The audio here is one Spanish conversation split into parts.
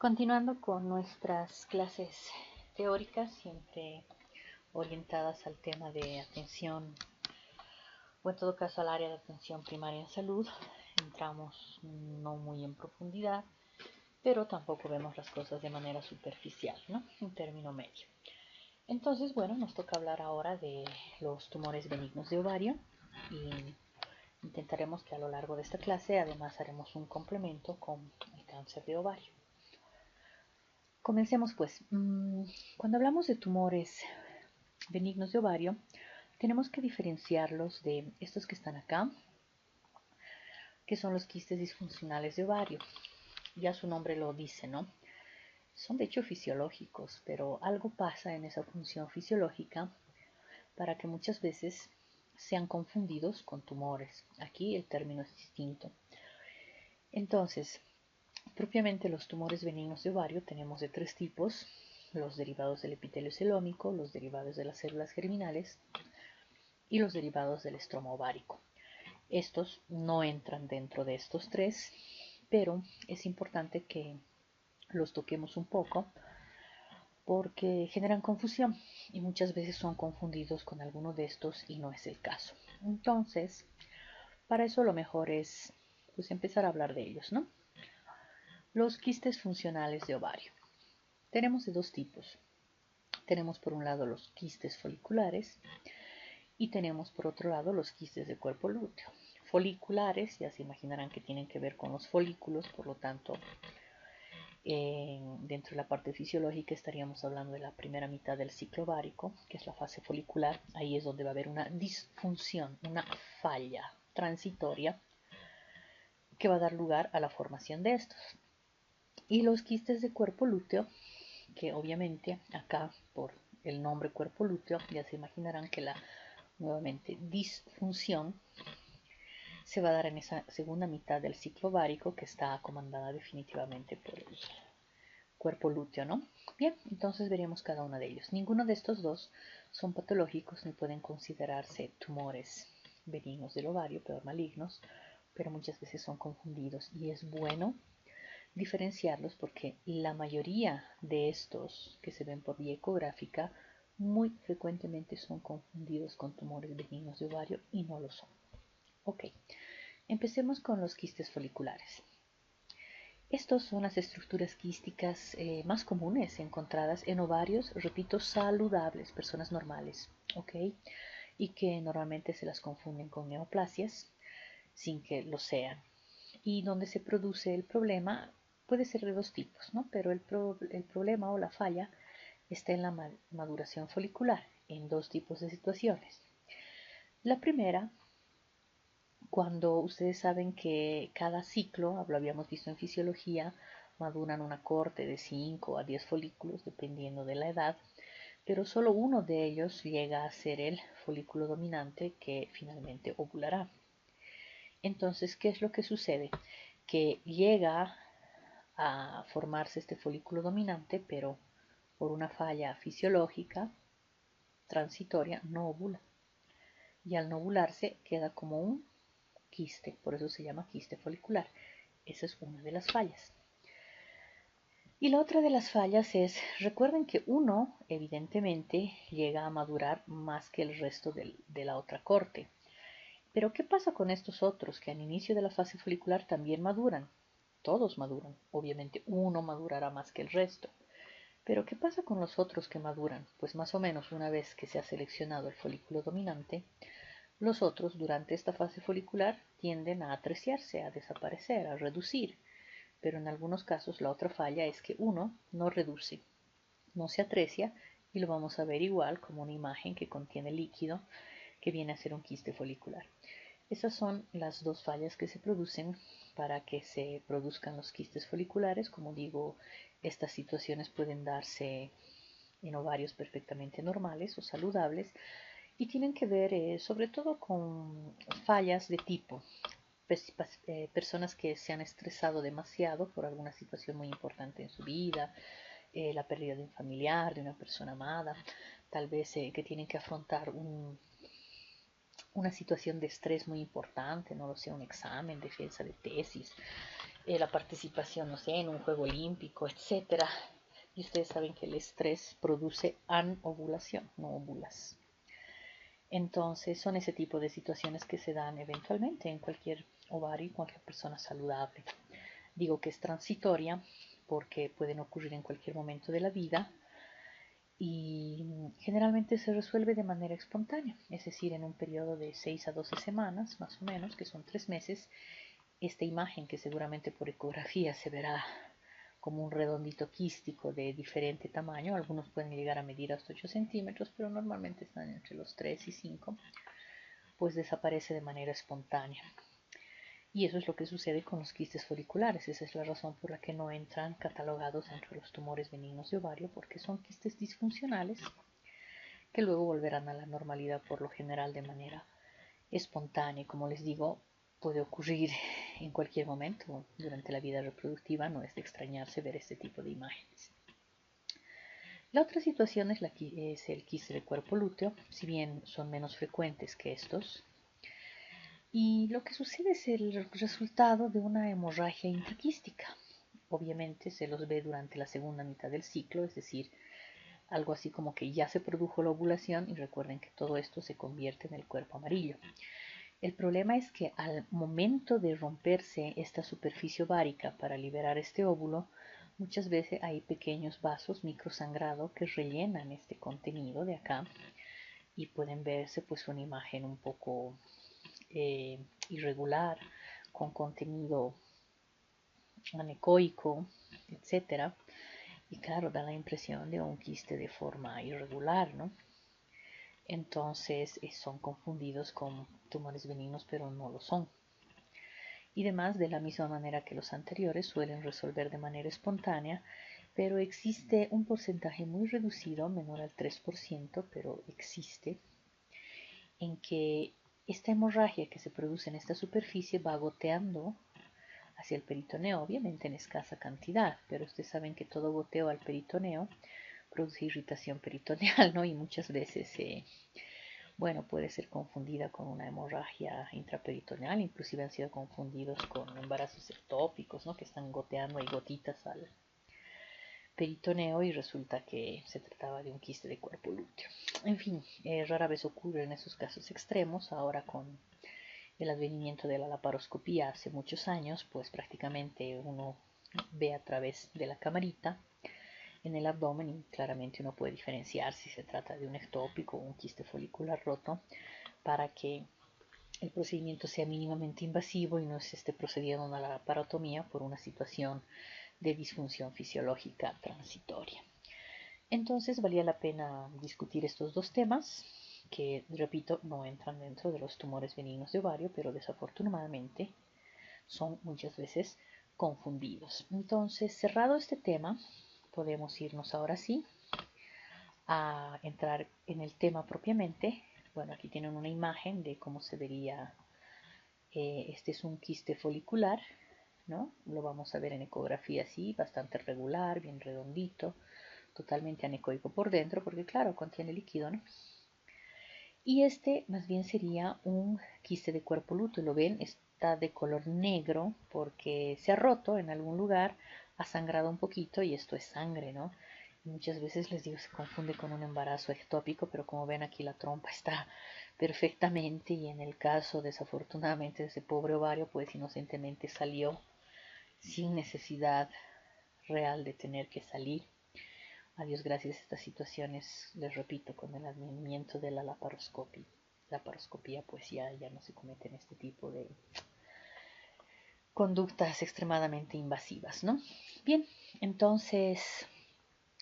Continuando con nuestras clases teóricas, siempre orientadas al tema de atención, o en todo caso al área de atención primaria en salud, entramos no muy en profundidad, pero tampoco vemos las cosas de manera superficial, ¿no? Un término medio. Entonces, bueno, nos toca hablar ahora de los tumores benignos de ovario y intentaremos que a lo largo de esta clase además haremos un complemento con el cáncer de ovario. Comencemos pues. Cuando hablamos de tumores benignos de ovario, tenemos que diferenciarlos de estos que están acá, que son los quistes disfuncionales de ovario. Ya su nombre lo dice, ¿no? Son de hecho fisiológicos, pero algo pasa en esa función fisiológica para que muchas veces sean confundidos con tumores. Aquí el término es distinto. Entonces, propiamente los tumores benignos de ovario tenemos de tres tipos: los derivados del epitelio celómico, los derivados de las células germinales y los derivados del estroma ovárico. Estos no entran dentro de estos tres, pero es importante que los toquemos un poco porque generan confusión y muchas veces son confundidos con alguno de estos y no es el caso. Entonces, para eso lo mejor es pues empezar a hablar de ellos, ¿no? Los quistes funcionales de ovario. Tenemos de dos tipos. Tenemos por un lado los quistes foliculares y tenemos por otro lado los quistes de cuerpo lúteo. Foliculares, ya se imaginarán que tienen que ver con los folículos, por lo tanto, dentro de la parte fisiológica estaríamos hablando de la primera mitad del ciclo ovárico, que es la fase folicular. Ahí es donde va a haber una disfunción, una falla transitoria que va a dar lugar a la formación de estos. Y los quistes de cuerpo lúteo, que obviamente acá por el nombre cuerpo lúteo ya se imaginarán que la nuevamente disfunción se va a dar en esa segunda mitad del ciclo ovárico, que está comandada definitivamente por el cuerpo lúteo, ¿no? Bien, entonces veremos cada uno de ellos. Ninguno de estos dos son patológicos ni pueden considerarse tumores benignos del ovario, pero malignos, pero muchas veces son confundidos y es bueno diferenciarlos porque la mayoría de estos que se ven por vía ecográfica muy frecuentemente son confundidos con tumores benignos de ovario y no lo son. Ok, empecemos con los quistes foliculares. Estos son las estructuras quísticas más comunes encontradas en ovarios, repito, saludables, personas normales, ¿ok? Y que normalmente se las confunden con neoplasias sin que lo sean. Y donde se produce el problema puede ser de dos tipos, ¿no? Pero el problema o la falla está en la maduración folicular, en dos tipos de situaciones. La primera, cuando ustedes saben que cada ciclo, lo habíamos visto en fisiología, maduran una corte de 5 a 10 folículos, dependiendo de la edad, pero solo uno de ellos llega a ser el folículo dominante que finalmente ovulará. Entonces, ¿qué es lo que sucede? Que llega a formarse este folículo dominante, pero por una falla fisiológica transitoria no ovula. Y al no ovularse queda como un quiste, por eso se llama quiste folicular. Esa es una de las fallas. Y la otra de las fallas es, recuerden que uno evidentemente llega a madurar más que el resto de la otra corte. Pero ¿qué pasa con estos otros que al inicio de la fase folicular también maduran? Todos maduran, obviamente uno madurará más que el resto. Pero ¿qué pasa con los otros que maduran? Pues más o menos una vez que se ha seleccionado el folículo dominante, los otros durante esta fase folicular tienden a atreciarse, a desaparecer, a reducir. Pero en algunos casos la otra falla es que uno no reduce, no se atrecia y lo vamos a ver igual como una imagen que contiene líquido que viene a ser un quiste folicular. Esas son las dos fallas que se producen para que se produzcan los quistes foliculares. Como digo, estas situaciones pueden darse en ovarios perfectamente normales o saludables y tienen que ver sobre todo con fallas de tipo personas que se han estresado demasiado por alguna situación muy importante en su vida, la pérdida de un familiar, de una persona amada, tal vez que tienen que afrontar una situación de estrés muy importante, no lo sé, un examen, defensa de tesis, la participación, no sé, en un juego olímpico, etcétera. Y ustedes saben que el estrés produce anovulación, no ovulas. Entonces son ese tipo de situaciones que se dan eventualmente en cualquier ovario y cualquier persona saludable. Digo que es transitoria porque pueden ocurrir en cualquier momento de la vida y generalmente se resuelve de manera espontánea, es decir, en un periodo de 6 a 12 semanas, más o menos, que son 3 meses, esta imagen que seguramente por ecografía se verá como un redondito quístico de diferente tamaño, algunos pueden llegar a medir hasta 8 centímetros, pero normalmente están entre los 3 y 5, pues desaparece de manera espontánea. Y eso es lo que sucede con los quistes foliculares. Esa es la razón por la que no entran catalogados entre los tumores benignos de ovario, porque son quistes disfuncionales que luego volverán a la normalidad por lo general de manera espontánea. Como les digo, puede ocurrir en cualquier momento durante la vida reproductiva, no es de extrañarse ver este tipo de imágenes. La otra situación es el quiste de cuerpo lúteo, si bien son menos frecuentes que estos, y lo que sucede es el resultado de una hemorragia intraquística. Obviamente se los ve durante la segunda mitad del ciclo, es decir, algo así como que ya se produjo la ovulación y recuerden que todo esto se convierte en el cuerpo amarillo. El problema es que al momento de romperse esta superficie ovárica para liberar este óvulo, muchas veces hay pequeños vasos microsangrado que rellenan este contenido de acá y pueden verse pues una imagen un poco irregular, con contenido anecoico, etcétera. Y claro, da la impresión de un quiste de forma irregular, ¿no? Entonces son confundidos con tumores benignos, pero no lo son. Y demás, de la misma manera que los anteriores, suelen resolver de manera espontánea, pero existe un porcentaje muy reducido, menor al 3%, pero existe, en que esta hemorragia que se produce en esta superficie va goteando hacia el peritoneo, obviamente en escasa cantidad, pero ustedes saben que todo goteo al peritoneo produce irritación peritoneal, ¿no? Y muchas veces, bueno, puede ser confundida con una hemorragia intraperitoneal, inclusive han sido confundidos con embarazos ectópicos, ¿no? Que están goteando ahí gotitas al peritoneo y resulta que se trataba de un quiste de cuerpo lúteo. En fin, rara vez ocurre en esos casos extremos. Ahora con el advenimiento de la laparoscopía hace muchos años, pues prácticamente uno ve a través de la camarita en el abdomen y claramente uno puede diferenciar si se trata de un ectópico o un quiste folicular roto para que el procedimiento sea mínimamente invasivo y no se esté procediendo a una laparotomía por una situación de disfunción fisiológica transitoria. Entonces valía la pena discutir estos dos temas que, repito, no entran dentro de los tumores benignos de ovario, pero desafortunadamente son muchas veces confundidos. Entonces, cerrado este tema, podemos irnos ahora sí a entrar en el tema propiamente. Bueno, aquí tienen una imagen de cómo se vería. Este es un quiste folicular, ¿no? Lo vamos a ver en ecografía así, bastante regular, bien redondito, totalmente anecoico por dentro, porque claro, contiene líquido, ¿no? Y este más bien sería un quiste de cuerpo lúteo. Lo ven, está de color negro porque se ha roto en algún lugar, ha sangrado un poquito y esto es sangre, ¿no? Y muchas veces les digo, se confunde con un embarazo ectópico, pero como ven aquí la trompa está perfectamente y en el caso desafortunadamente de ese pobre ovario, pues inocentemente salió sin necesidad real de tener que salir. A Dios gracias a estas situaciones, les repito, con el advenimiento de la laparoscopía, pues ya no se cometen este tipo de conductas extremadamente invasivas, ¿no? Bien, entonces,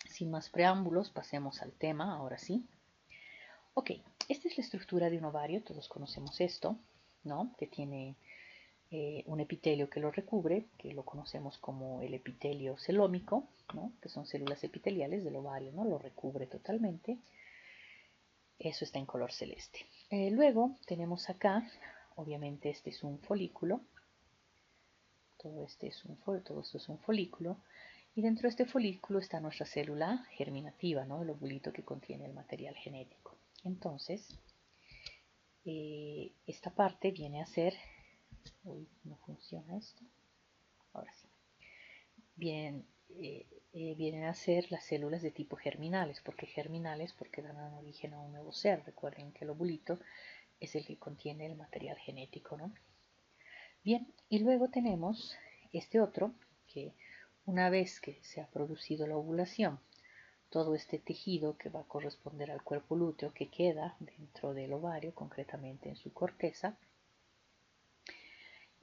sin más preámbulos, pasemos al tema, ahora sí. Ok, esta es la estructura de un ovario, todos conocemos esto, ¿no? Que tiene un epitelio que lo recubre, que lo conocemos como el epitelio celómico, ¿no? Que son células epiteliales del ovario, ¿no? Lo recubre totalmente. Eso está en color celeste. Luego tenemos acá, obviamente este es un folículo, todo esto es un folículo, y dentro de este folículo está nuestra célula germinativa, ¿no? El ovulito que contiene el material genético. Entonces, esta parte viene a ser, uy, no funciona esto, Ahora sí. Bien, vienen a ser las células de tipo germinales. ¿Por qué germinales? Porque dan origen a un nuevo ser. Recuerden que el ovulito es el que contiene el material genético, ¿no? Bien, y luego tenemos este otro que una vez que se ha producido la ovulación, todo este tejido que va a corresponder al cuerpo lúteo que queda dentro del ovario, concretamente en su corteza,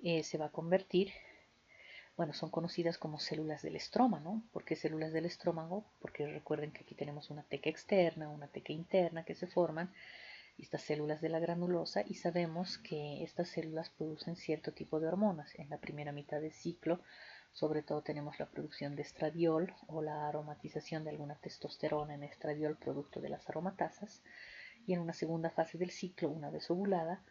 se va a convertir, bueno, son conocidas como células del estroma, ¿no? ¿Por qué células del estrómago? Porque recuerden que aquí tenemos una teca externa, una teca interna que se forman, estas células de la granulosa, y sabemos que estas células producen cierto tipo de hormonas. En la primera mitad del ciclo, sobre todo tenemos la producción de estradiol o la aromatización de alguna testosterona en estradiol producto de las aromatasas, y en una segunda fase del ciclo, una vez ovulada,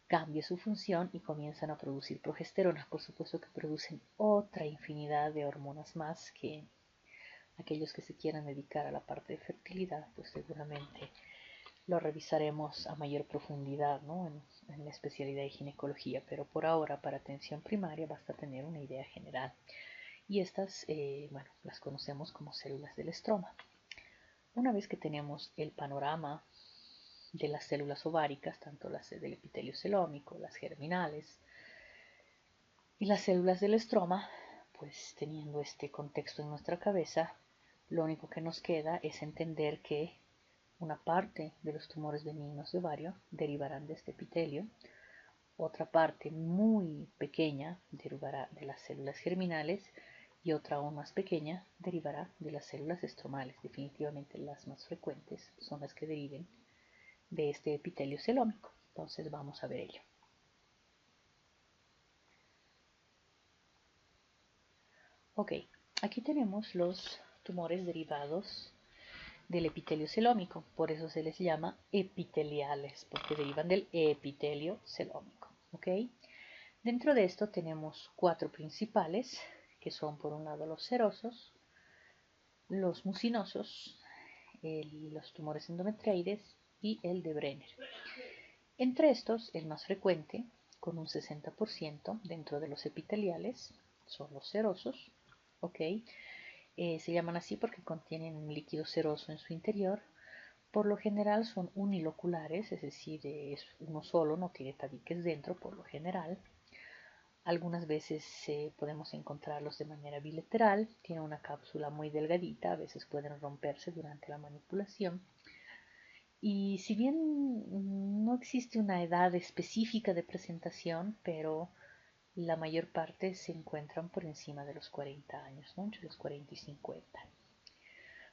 cambia su función y comienzan a producir progesterona. Por supuesto que producen otra infinidad de hormonas más que aquellos que se quieran dedicar a la parte de fertilidad, pues seguramente lo revisaremos a mayor profundidad, ¿no? en la especialidad de ginecología, pero por ahora para atención primaria basta tener una idea general. Y estas, bueno, las conocemos como células del estroma. Una vez que tenemos el panorama de las células ováricas, tanto las del epitelio celómico, las germinales y las células del estroma, pues teniendo este contexto en nuestra cabeza, lo único que nos queda es entender que una parte de los tumores benignos de ovario derivarán de este epitelio, otra parte muy pequeña derivará de las células germinales y otra aún más pequeña derivará de las células estromales. Definitivamente las más frecuentes son las que deriven de este epitelio celómico. Entonces vamos a ver ello. Ok, aquí tenemos los tumores derivados del epitelio celómico, por eso se les llama epiteliales, porque derivan del epitelio celómico. ¿Ok? Dentro de esto tenemos cuatro principales, que son por un lado los serosos, los mucinosos, los tumores endometrioides y el de Brenner. Entre estos, el más frecuente, con un 60% dentro de los epiteliales, son los serosos. ¿Ok? Se llaman así porque contienen un líquido seroso en su interior. Por lo general son uniloculares, es decir, es uno solo, no tiene tabiques dentro por lo general. Algunas veces podemos encontrarlos de manera bilateral, tiene una cápsula muy delgadita, a veces pueden romperse durante la manipulación. Y si bien no existe una edad específica de presentación, pero la mayor parte se encuentran por encima de los 40 años, ¿no? Entre los 40 y 50.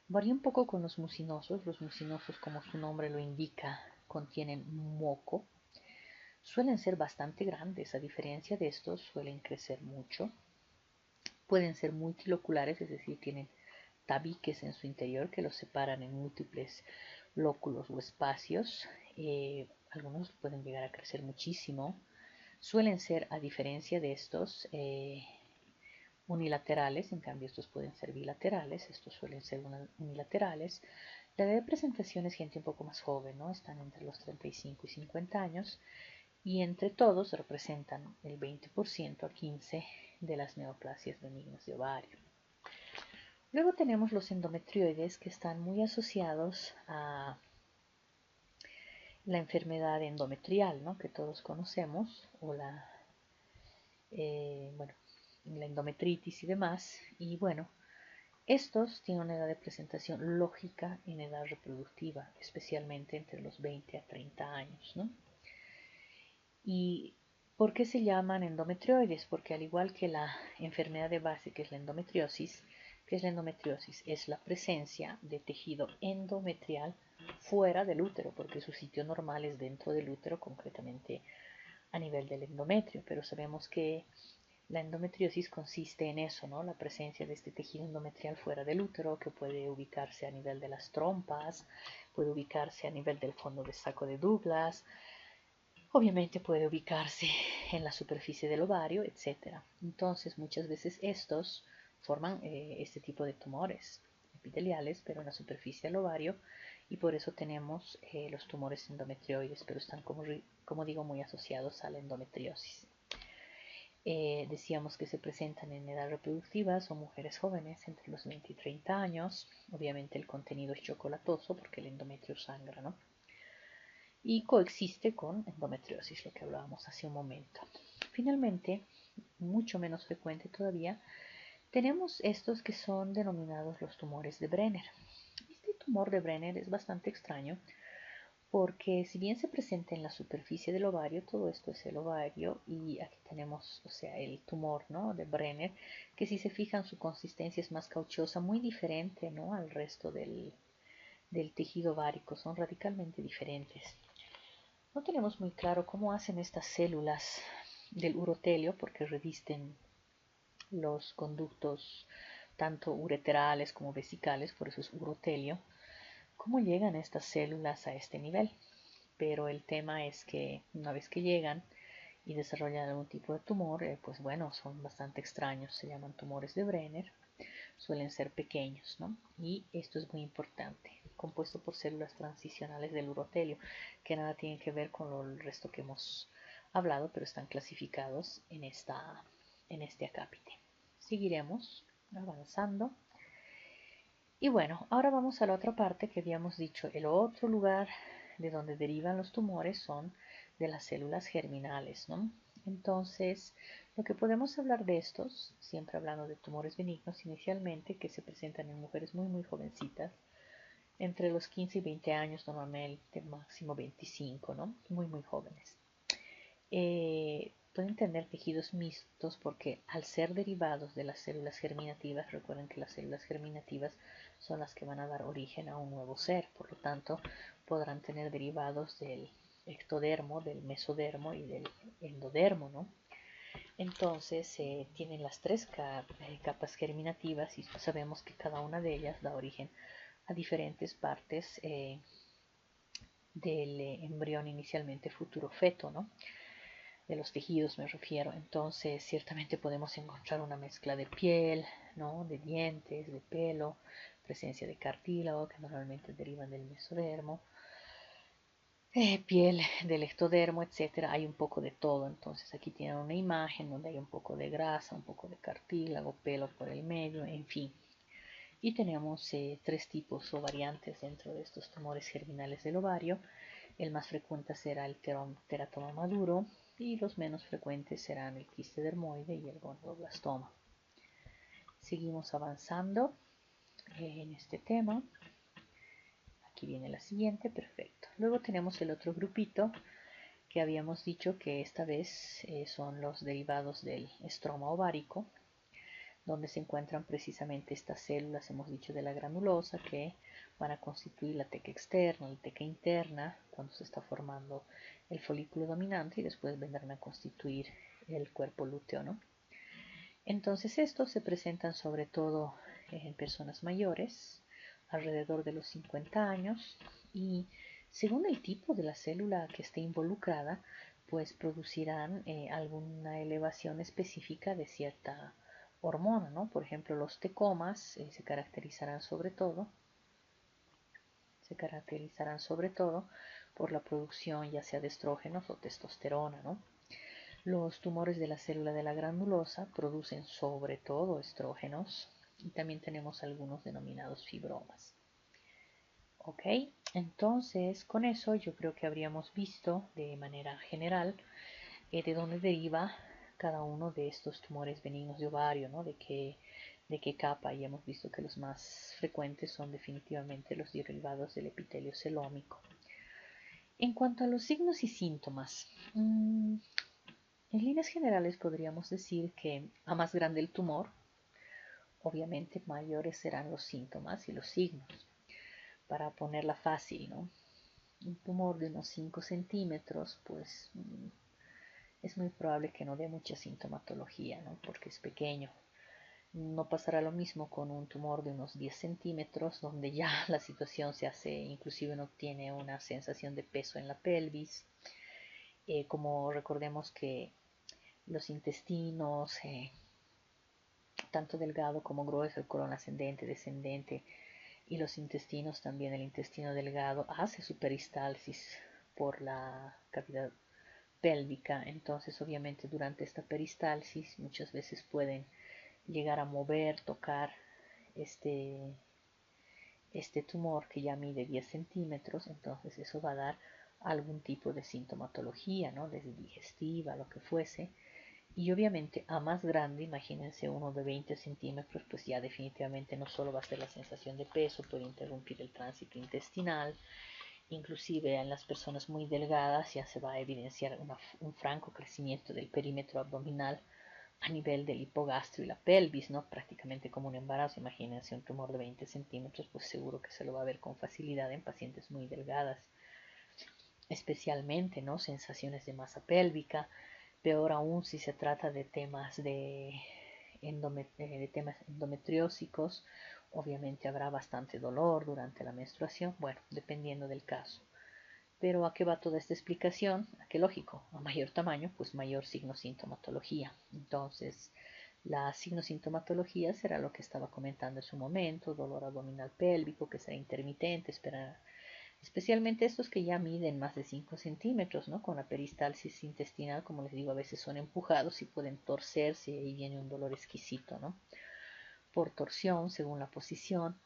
Varía un poco con los mucinosos. Los mucinosos, como su nombre lo indica, contienen moco. Suelen ser bastante grandes, a diferencia de estos, suelen crecer mucho. Pueden ser multiloculares, es decir, tienen tabiques en su interior que los separan en múltiples lóculos o espacios. Algunos pueden llegar a crecer muchísimo. Suelen ser, a diferencia de estos, unilaterales, en cambio estos pueden ser bilaterales, estos suelen ser unilaterales. La edad de presentación es gente un poco más joven, ¿no? Están entre los 35 y 50 años y entre todos representan el 20% a 15% de las neoplasias benignas de ovario. Luego tenemos los endometrioides que están muy asociados a la enfermedad endometrial, ¿no? Que todos conocemos, o bueno, la endometritis y demás. Y bueno, estos tienen una edad de presentación lógica en edad reproductiva, especialmente entre los 20 a 30 años, ¿no? ¿Y por qué se llaman endometrioides? Porque al igual que la enfermedad de base, que es la endometriosis, ¿qué es la endometriosis? Es la presencia de tejido endometrial fuera del útero, porque su sitio normal es dentro del útero, concretamente a nivel del endometrio, pero sabemos que la endometriosis consiste en eso, ¿no? La presencia de este tejido endometrial fuera del útero, que puede ubicarse a nivel de las trompas, puede ubicarse a nivel del fondo de saco de Douglas, obviamente puede ubicarse en la superficie del ovario, etc. Entonces, muchas veces estos forman este tipo de tumores epiteliales, pero en la superficie del ovario, y por eso tenemos los tumores endometrioides, pero están, como digo, muy asociados a la endometriosis. Decíamos que se presentan en edad reproductiva, son mujeres jóvenes entre los 20 y 30 años. Obviamente el contenido es chocolatoso porque el endometrio sangra, ¿no? Y coexiste con endometriosis, lo que hablábamos hace un momento. Finalmente, mucho menos frecuente todavía, tenemos estos que son denominados los tumores de Brenner. Este tumor de Brenner es bastante extraño porque si bien se presenta en la superficie del ovario, todo esto es el ovario y aquí tenemos, o sea, el tumor, ¿no?, de Brenner, que si se fijan su consistencia es más cauchosa, muy diferente, ¿no?, al resto del tejido ovárico, son radicalmente diferentes. No tenemos muy claro cómo hacen estas células del urotelio porque revisten los conductos tanto ureterales como vesicales, por eso es urotelio. ¿Cómo llegan estas células a este nivel? Pero el tema es que una vez que llegan y desarrollan algún tipo de tumor, pues bueno, son bastante extraños, se llaman tumores de Brenner, suelen ser pequeños, ¿no? Y esto es muy importante, compuesto por células transicionales del urotelio, que nada tienen que ver con el resto que hemos hablado, pero están clasificados en este acápite. Seguiremos avanzando. Y bueno, ahora vamos a la otra parte que habíamos dicho. El otro lugar de donde derivan los tumores son de las células germinales, ¿no? Entonces, lo que podemos hablar de estos, siempre hablando de tumores benignos inicialmente, que se presentan en mujeres muy, muy jovencitas, entre los 15 y 20 años, normalmente máximo 25, ¿no? Muy, muy jóvenes. Pueden tener tejidos mixtos porque al ser derivados de las células germinativas, recuerden que las células germinativas son las que van a dar origen a un nuevo ser, por lo tanto podrán tener derivados del ectodermo, del mesodermo y del endodermo, ¿no? Entonces tienen las tres capas germinativas y sabemos que cada una de ellas da origen a diferentes partes del embrión inicialmente futuro feto, ¿no? De los tejidos me refiero. Entonces, ciertamente podemos encontrar una mezcla de piel, ¿no?, de dientes, de pelo, presencia de cartílago que normalmente derivan del mesodermo, piel del ectodermo, etcétera. Hay un poco de todo. Entonces, aquí tienen una imagen donde hay un poco de grasa, un poco de cartílago, pelo por el medio, en fin. Y tenemos tres tipos o variantes dentro de estos tumores germinales del ovario. El más frecuente será el teratoma maduro y los menos frecuentes serán el quiste dermoide y el gonodoblastoma. Seguimos avanzando en este tema. Aquí viene la siguiente, perfecto. Luego tenemos el otro grupito que habíamos dicho que esta vez son los derivados del estroma ovárico, donde se encuentran precisamente estas células, hemos dicho, de la granulosa, que van a constituir la teca externa, la teca interna, cuando se está formando el folículo dominante, y después vendrán a constituir el cuerpo lúteo, ¿no? Entonces estos se presentan sobre todo en personas mayores, alrededor de los 50 años, y según el tipo de la célula que esté involucrada, pues producirán alguna elevación específica de cierta hormona, ¿no? Por ejemplo, los tecomas se caracterizarán sobre todo por la producción ya sea de estrógenos o testosterona, ¿no? Los tumores de la célula de la granulosa producen sobre todo estrógenos y también tenemos algunos denominados fibromas. Ok, entonces con eso yo creo que habríamos visto de manera general de dónde deriva cada uno de estos tumores benignos de ovario, ¿no? De qué capa, y hemos visto que los más frecuentes son definitivamente los derivados del epitelio celómico. En cuanto a los signos y síntomas, en líneas generales podríamos decir que a más grande el tumor, obviamente mayores serán los síntomas y los signos. Para ponerla fácil, ¿no? Un tumor de unos 5 centímetros, pues es muy probable que no dé mucha sintomatología, ¿no? Porque es pequeño. No pasará lo mismo con un tumor de unos 10 centímetros, donde ya la situación se hace, inclusive uno tiene una sensación de peso en la pelvis. Como recordemos que los intestinos, tanto delgado como grueso, el colon ascendente, descendente, y los intestinos también, el intestino delgado hace su peristalsis por la cavidad pélvica. Entonces obviamente durante esta peristalsis muchas veces pueden llegar a mover, tocar este, este tumor que ya mide 10 centímetros. Entonces eso va a dar algún tipo de sintomatología, ¿no? Desde digestiva, lo que fuese. Y obviamente a más grande, imagínense uno de 20 centímetros, pues ya definitivamente no solo va a ser la sensación de peso, puede interrumpir el tránsito intestinal, inclusive en las personas muy delgadas ya se va a evidenciar un franco crecimiento del perímetro abdominal a nivel del hipogastrio y la pelvis, ¿no? Prácticamente como un embarazo. Imagínense un tumor de 20 centímetros, pues seguro que se lo va a ver con facilidad en pacientes muy delgadas, especialmente, ¿no? Sensaciones de masa pélvica. Peor aún si se trata de temas de temas endometriósicos, obviamente habrá bastante dolor durante la menstruación, bueno, dependiendo del caso. Pero ¿a qué va toda esta explicación? ¿A qué lógico? A mayor tamaño, pues mayor signo-sintomatología. Entonces, la signo-sintomatología será lo que estaba comentando en su momento, dolor abdominal pélvico, que será intermitente, especialmente estos que ya miden más de 5 centímetros, ¿no? Con la peristalsis intestinal, como les digo, a veces son empujados y pueden torcerse y ahí viene un dolor exquisito, ¿no? Por torsión, según la posición.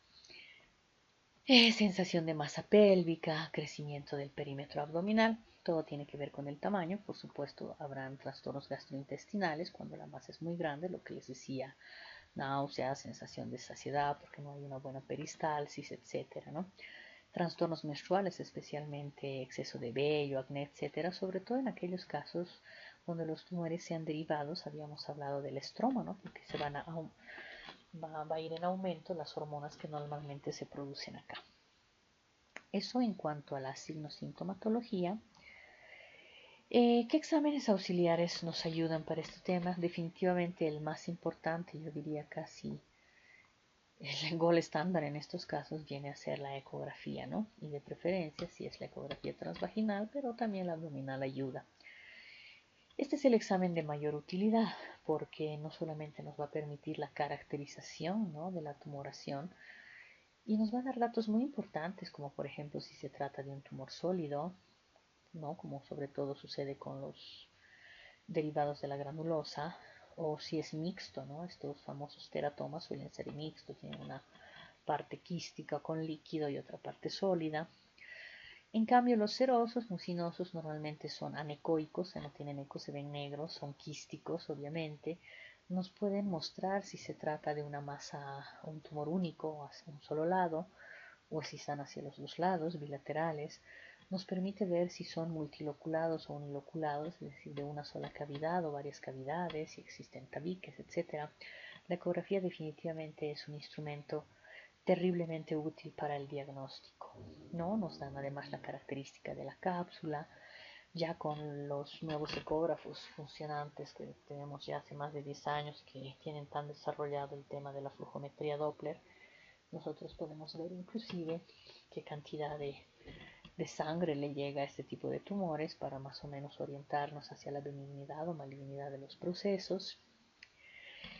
Sensación de masa pélvica, crecimiento del perímetro abdominal, todo tiene que ver con el tamaño. Por supuesto, habrán trastornos gastrointestinales cuando la masa es muy grande, lo que les decía, náuseas, sensación de saciedad porque no hay una buena peristalsis, etcétera, ¿no? Trastornos menstruales, especialmente exceso de vello, acné, etcétera, sobre todo en aquellos casos donde los tumores sean derivados, habíamos hablado del estroma, ¿no? Porque va a ir en aumento las hormonas que normalmente se producen acá. Eso en cuanto a la signosintomatología. ¿Qué exámenes auxiliares nos ayudan para este tema? Definitivamente el más importante, yo diría casi el gol estándar en estos casos, viene a ser la ecografía, ¿no? Y de preferencia si es la ecografía transvaginal, pero también la abdominal ayuda. Este es el examen de mayor utilidad porque no solamente nos va a permitir la caracterización, ¿no?, de la tumoración, y nos va a dar datos muy importantes, como por ejemplo si se trata de un tumor sólido, ¿no?, como sobre todo sucede con los derivados de la granulosa, o si es mixto, ¿no? Estos famosos teratomas suelen ser mixtos, tienen una parte quística con líquido y otra parte sólida. En cambio, los serosos, mucinosos, normalmente son anecoicos, no tienen eco, se ven negros, son quísticos, obviamente. Nos pueden mostrar si se trata de una masa, un tumor único, hacia un solo lado, o si están hacia los dos lados, bilaterales. Nos permite ver si son multiloculados o uniloculados, es decir, de una sola cavidad o varias cavidades, si existen tabiques, etc. La ecografía definitivamente es un instrumento terriblemente útil para el diagnóstico, ¿no? Nos dan además la característica de la cápsula, ya con los nuevos ecógrafos funcionantes que tenemos ya hace más de 10 años que tienen tan desarrollado el tema de la flujometría Doppler. Nosotros podemos ver inclusive qué cantidad de sangre le llega a este tipo de tumores para más o menos orientarnos hacia la benignidad o malignidad de los procesos.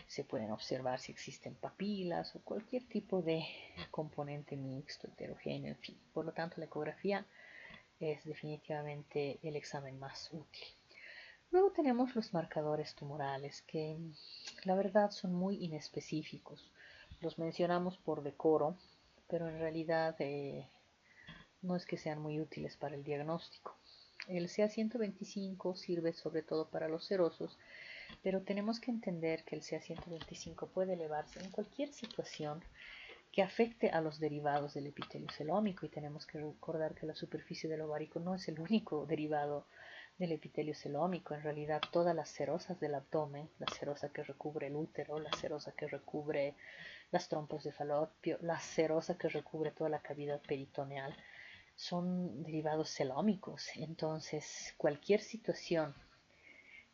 Se pueden observar si existen papilas o cualquier tipo de componente mixto, heterogéneo, en fin. Por lo tanto, la ecografía es definitivamente el examen más útil. Luego tenemos los marcadores tumorales, que la verdad son muy inespecíficos. Los mencionamos por decoro, pero en realidad no es que sean muy útiles para el diagnóstico. El CA125 sirve sobre todo para los serosos, pero tenemos que entender que el CA125 puede elevarse en cualquier situación que afecte a los derivados del epitelio celómico, y tenemos que recordar que la superficie del ovárico no es el único derivado del epitelio celómico. En realidad todas las serosas del abdomen, la serosa que recubre el útero, la serosa que recubre las trompas de falopio, la serosa que recubre toda la cavidad peritoneal, son derivados celómicos. Entonces cualquier situación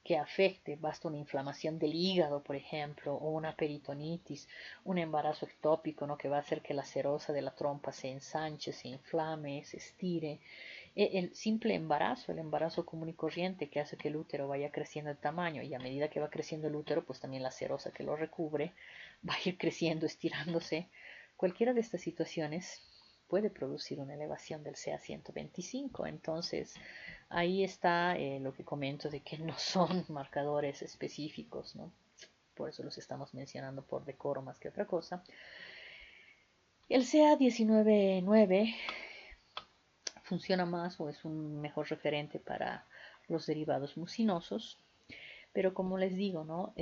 que afecte, basta una inflamación del hígado, por ejemplo, o una peritonitis, un embarazo ectópico, ¿no?, que va a hacer que la serosa de la trompa se ensanche, se inflame, se estire. El simple embarazo, el embarazo común y corriente, que hace que el útero vaya creciendo de tamaño, y a medida que va creciendo el útero, pues también la serosa que lo recubre va a ir creciendo, estirándose. Cualquiera de estas situaciones puede producir una elevación del CA125. Entonces, ahí está lo que comento de que no son marcadores específicos, ¿no? Por eso los estamos mencionando por decoro más que otra cosa. El CA19.9 funciona más o es un mejor referente para los derivados mucinosos, pero como les digo, ¿no?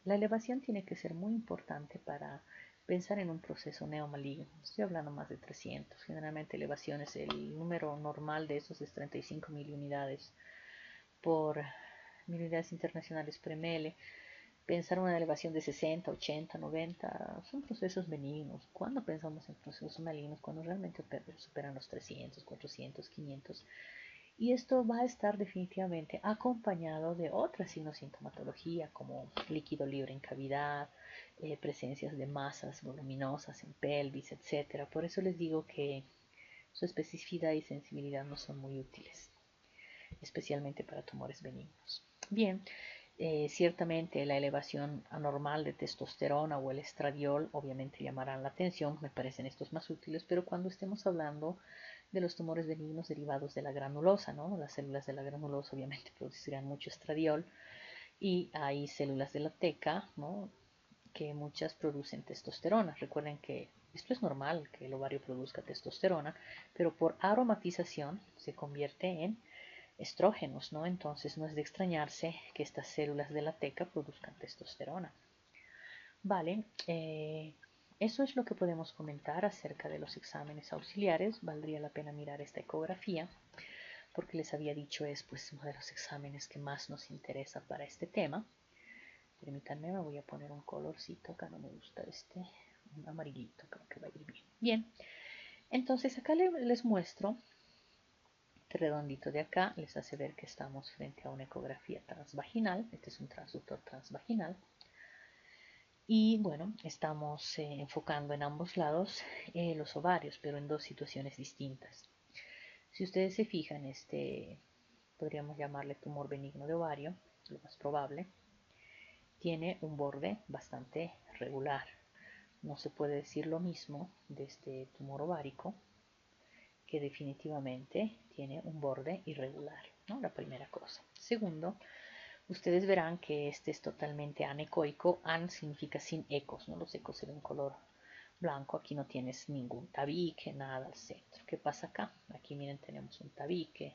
La elevación tiene que ser muy importante para pensar en un proceso neomaligno. Estoy hablando más de 300. Generalmente elevaciones, el número normal de esos es 35 miliunidades por miliunidades internacionales por ml. Pensar una elevación de 60, 80, 90 son procesos benignos. ¿Cuándo pensamos en procesos malignos? Cuando realmente superan los 300, 400, 500. Y esto va a estar definitivamente acompañado de otra sintomatología como líquido libre en cavidad, presencias de masas voluminosas en pelvis, etc. Por eso les digo que su especificidad y sensibilidad no son muy útiles, especialmente para tumores benignos. Bien, ciertamente la elevación anormal de testosterona o el estradiol obviamente llamarán la atención, me parecen estos más útiles, pero cuando estemos hablando de los tumores benignos derivados de la granulosa, ¿no? Las células de la granulosa obviamente producirán mucho estradiol y hay células de la teca, ¿no? Que muchas producen testosterona. Recuerden que esto es normal, que el ovario produzca testosterona, pero por aromatización se convierte en estrógenos, ¿no? Entonces no es de extrañarse que estas células de la teca produzcan testosterona. Vale, eso es lo que podemos comentar acerca de los exámenes auxiliares. Valdría la pena mirar esta ecografía, porque les había dicho es pues uno de los exámenes que más nos interesa para este tema. Permítanme, me voy a poner un colorcito, acá no me gusta un amarillito, creo que va a ir bien. Bien, entonces acá les muestro. Este redondito de acá les hace ver que estamos frente a una ecografía transvaginal. Este es un transductor transvaginal. Y bueno, estamos enfocando en ambos lados los ovarios, pero en dos situaciones distintas. Si ustedes se fijan, podríamos llamarle tumor benigno de ovario, lo más probable, tiene un borde bastante regular. No se puede decir lo mismo de este tumor ovárico, que definitivamente tiene un borde irregular, ¿no? La primera cosa. Segundo, ustedes verán que este es totalmente anecoico. An significa sin ecos, ¿no? Los ecos se ven color blanco. Aquí no tienes ningún tabique, nada al centro. ¿Qué pasa acá? Aquí miren, tenemos un tabique,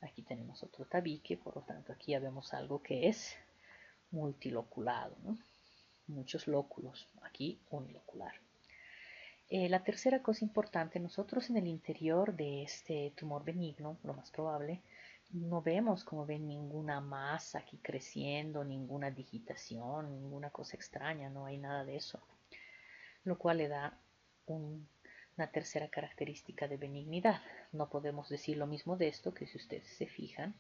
aquí tenemos otro tabique, por lo tanto aquí ya vemos algo que es multiloculado, ¿no? Muchos lóculos, aquí unilocular. La tercera cosa importante, nosotros en el interior de este tumor benigno, lo más probable, no vemos, como ven, ninguna masa aquí creciendo, ninguna digitación, ninguna cosa extraña, no hay nada de eso, lo cual le da una tercera característica de benignidad. No podemos decir lo mismo de esto, que si ustedes se fijan,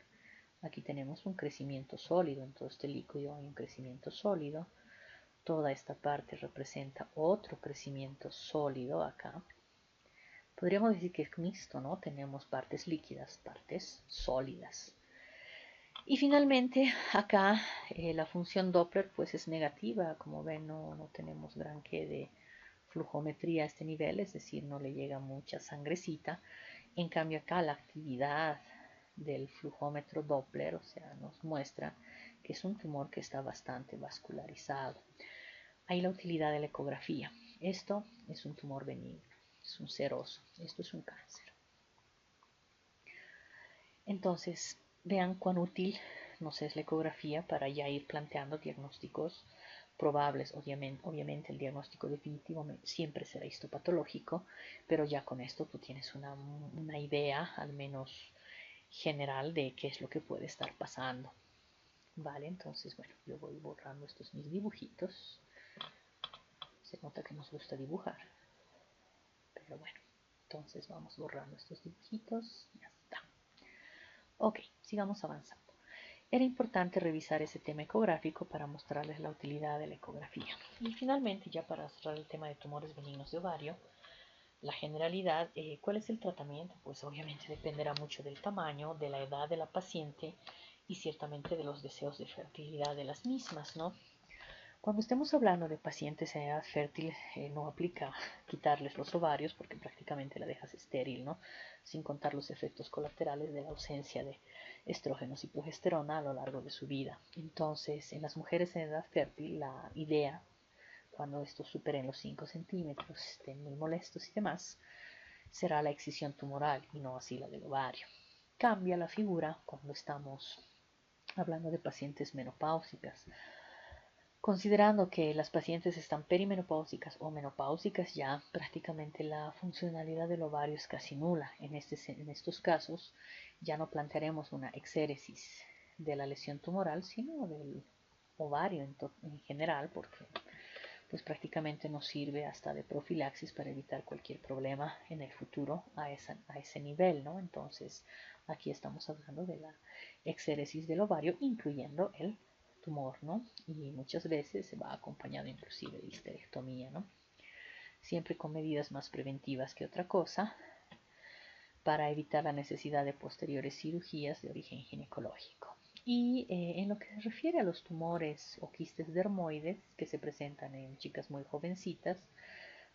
aquí tenemos un crecimiento sólido, en todo este líquido hay un crecimiento sólido. Toda esta parte representa otro crecimiento sólido acá. Podríamos decir que es mixto, ¿no? Tenemos partes líquidas, partes sólidas. Y finalmente acá la función Doppler pues es negativa. Como ven, no tenemos gran que de flujometría a este nivel, es decir, no le llega mucha sangrecita. En cambio acá la actividad del flujómetro Doppler, o sea, nos muestra que es un tumor que está bastante vascularizado. Ahí la utilidad de la ecografía. Esto es un tumor benigno, es un seroso, esto es un cáncer. Entonces, vean cuán útil nos es la ecografía para ya ir planteando diagnósticos probables. Obviamente el diagnóstico definitivo siempre será histopatológico, pero ya con esto tú tienes una idea, al menos general, de qué es lo que puede estar pasando. Vale, entonces, bueno, yo voy borrando estos mis dibujitos. Se nota que nos gusta dibujar, pero bueno, entonces vamos borrando estos dibujitos. Ya está. Ok, sigamos avanzando. Era importante revisar ese tema ecográfico para mostrarles la utilidad de la ecografía. Y finalmente, ya para cerrar el tema de tumores benignos de ovario, la generalidad, ¿cuál es el tratamiento? Pues obviamente dependerá mucho del tamaño, de la edad de la paciente y ciertamente de los deseos de fertilidad de las mismas, ¿no? Cuando estemos hablando de pacientes en edad fértil, no aplica quitarles los ovarios porque prácticamente la dejas estéril, ¿no? Sin contar los efectos colaterales de la ausencia de estrógenos y progesterona a lo largo de su vida. Entonces, en las mujeres en edad fértil, la idea, cuando estos superen los 5 centímetros, estén muy molestos y demás, será la excisión tumoral y no así la del ovario. Cambia la figura cuando estamos hablando de pacientes menopáusicas. Considerando que las pacientes están perimenopáusicas o menopáusicas, ya prácticamente la funcionalidad del ovario es casi nula. En estos casos ya no plantearemos una exéresis de la lesión tumoral, sino del ovario en general, porque pues prácticamente nos sirve hasta de profilaxis para evitar cualquier problema en el futuro a ese nivel, ¿no? Entonces aquí estamos hablando de la exéresis del ovario, incluyendo el tumor, ¿no? Y muchas veces se va acompañado inclusive de histerectomía, ¿no? Siempre con medidas más preventivas que otra cosa para evitar la necesidad de posteriores cirugías de origen ginecológico. Y en lo que se refiere a los tumores o quistes dermoides que se presentan en chicas muy jovencitas,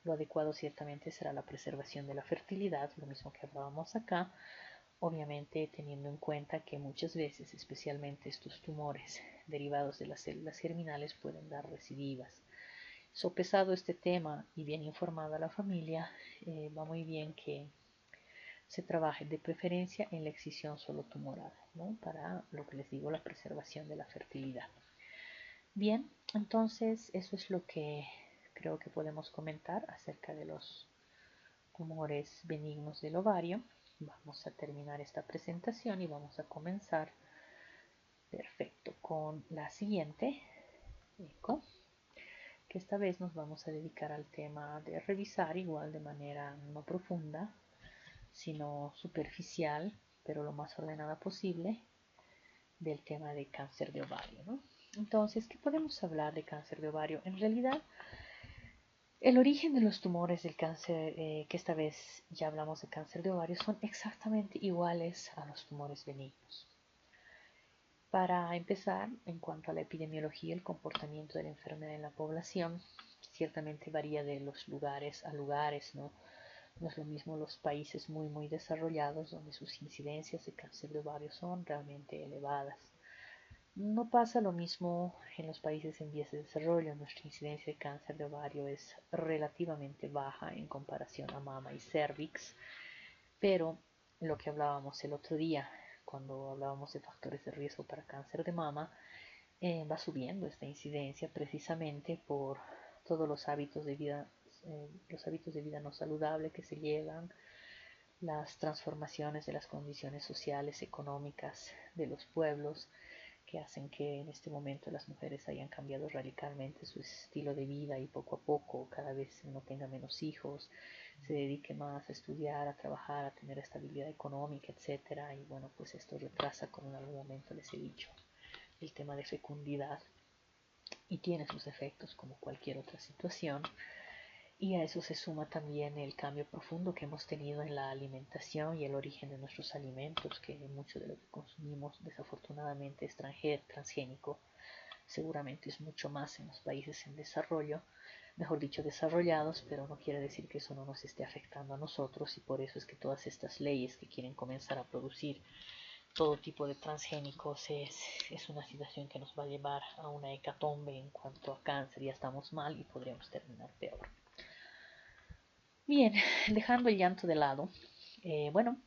lo adecuado ciertamente será la preservación de la fertilidad, lo mismo que hablábamos acá, obviamente teniendo en cuenta que muchas veces, especialmente estos tumores derivados de las células germinales, pueden dar recidivas. Sopesado este tema y bien informada la familia, va muy bien que se trabaje de preferencia en la excisión solo tumoral, ¿no? Para lo que les digo, la preservación de la fertilidad. Bien, entonces eso es lo que creo que podemos comentar acerca de los tumores benignos del ovario. Vamos a terminar esta presentación y vamos a comenzar, perfecto, con la siguiente, eco, que esta vez nos vamos a dedicar al tema de revisar igual de manera no profunda, sino superficial, pero lo más ordenada posible, del tema de cáncer de ovario, ¿no? Entonces, ¿qué podemos hablar de cáncer de ovario? En realidad, el origen de los tumores del cáncer, que esta vez ya hablamos de cáncer de ovario, son exactamente iguales a los tumores benignos. Para empezar, en cuanto a la epidemiología, el comportamiento de la enfermedad en la población ciertamente varía de los lugares a lugares, ¿no? No es lo mismo los países muy desarrollados, donde sus incidencias de cáncer de ovario son realmente elevadas. No pasa lo mismo en los países en vías de desarrollo. Nuestra incidencia de cáncer de ovario es relativamente baja en comparación a mama y cervix, pero lo que hablábamos el otro día, cuando hablábamos de factores de riesgo para cáncer de mama, va subiendo esta incidencia precisamente por todos los hábitos de vida no saludable que se llevan, las transformaciones de las condiciones sociales, económicas de los pueblos, que hacen que en este momento las mujeres hayan cambiado radicalmente su estilo de vida y poco a poco cada vez uno tenga menos hijos, se dedique más a estudiar, a trabajar, a tener estabilidad económica, etcétera. Y bueno, pues esto retrasa, como en algún momento les he dicho, el tema de fecundidad y tiene sus efectos como cualquier otra situación. Y a eso se suma también el cambio profundo que hemos tenido en la alimentación y el origen de nuestros alimentos, que mucho de lo que consumimos desafortunadamente es transgénico. Seguramente es mucho más en los países en desarrollo, mejor dicho desarrollados, pero no quiere decir que eso no nos esté afectando a nosotros, y por eso es que todas estas leyes que quieren comenzar a producir todo tipo de transgénicos es una situación que nos va a llevar a una hecatombe en cuanto a cáncer. Ya estamos mal y podríamos terminar peor. Bien, dejando el llanto de lado, bueno,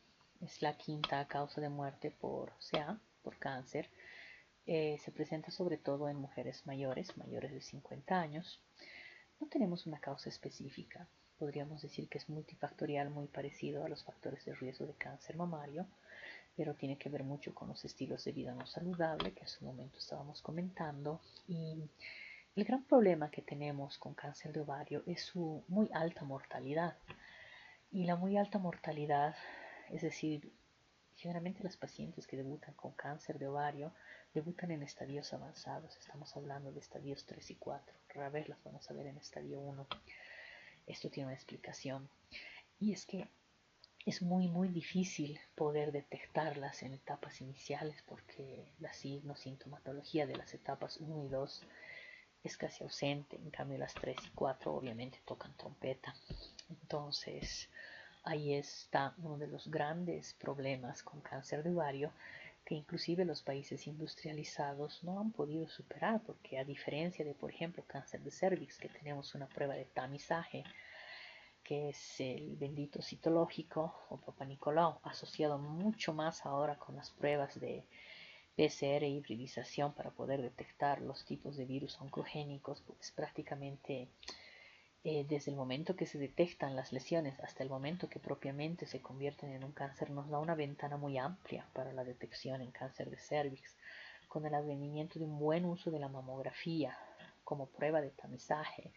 es la quinta causa de muerte por CA, por cáncer. Se presenta sobre todo en mujeres mayores de 50 años. No tenemos una causa específica. Podríamos decir que es multifactorial, muy parecido a los factores de riesgo de cáncer mamario, pero tiene que ver mucho con los estilos de vida no saludable que en su momento estábamos comentando. Y el gran problema que tenemos con cáncer de ovario es su muy alta mortalidad. Y la muy alta mortalidad, es decir, generalmente las pacientes que debutan con cáncer de ovario debutan en estadios avanzados. Estamos hablando de estadios 3 y 4. Rara vez las vamos a ver en estadio 1. Esto tiene una explicación. Y es que es muy difícil poder detectarlas en etapas iniciales porque la sintomatología de las etapas 1 y 2 es casi ausente. En cambio las 3 y 4 obviamente tocan trompeta. Entonces ahí está uno de los grandes problemas con cáncer de ovario, que inclusive los países industrializados no han podido superar, porque a diferencia de, por ejemplo, cáncer de cervix, que tenemos una prueba de tamizaje, que es el bendito citológico o Papa Nicolau, asociado mucho más ahora con las pruebas de PCR e hibridización para poder detectar los tipos de virus oncogénicos, pues prácticamente desde el momento que se detectan las lesiones hasta el momento que propiamente se convierten en un cáncer, nos da una ventana muy amplia para la detección en cáncer de cervix, con el advenimiento de un buen uso de la mamografía como prueba de tamizaje,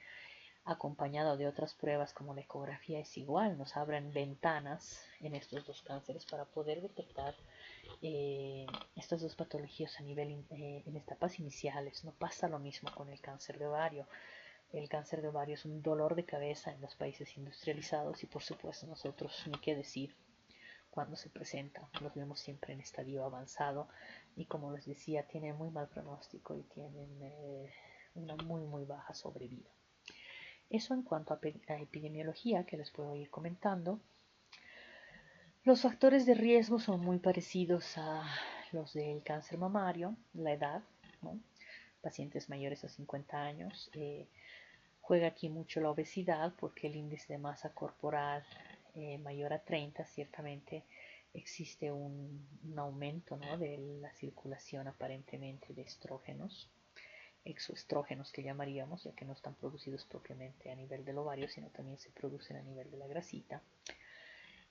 acompañado de otras pruebas como la ecografía. Es igual, nos abren ventanas en estos dos cánceres para poder detectar estas dos patologías a nivel en etapas iniciales. No pasa lo mismo con el cáncer de ovario. El cáncer de ovario es un dolor de cabeza en los países industrializados y por supuesto nosotros ni qué decir cuando se presenta. Los vemos siempre en estadio avanzado y como les decía, tienen muy mal pronóstico y tienen una muy baja sobrevida. Eso en cuanto a epidemiología, que les puedo ir comentando. Los factores de riesgo son muy parecidos a los del cáncer mamario, la edad, ¿no? Pacientes mayores a 50 años. Juega aquí mucho la obesidad porque el índice de masa corporal mayor a 30, ciertamente existe un aumento, ¿no?, de la circulación aparentemente de estrógenos, exoestrógenos que llamaríamos, ya que no están producidos propiamente a nivel del ovario, sino también se producen a nivel de la grasita.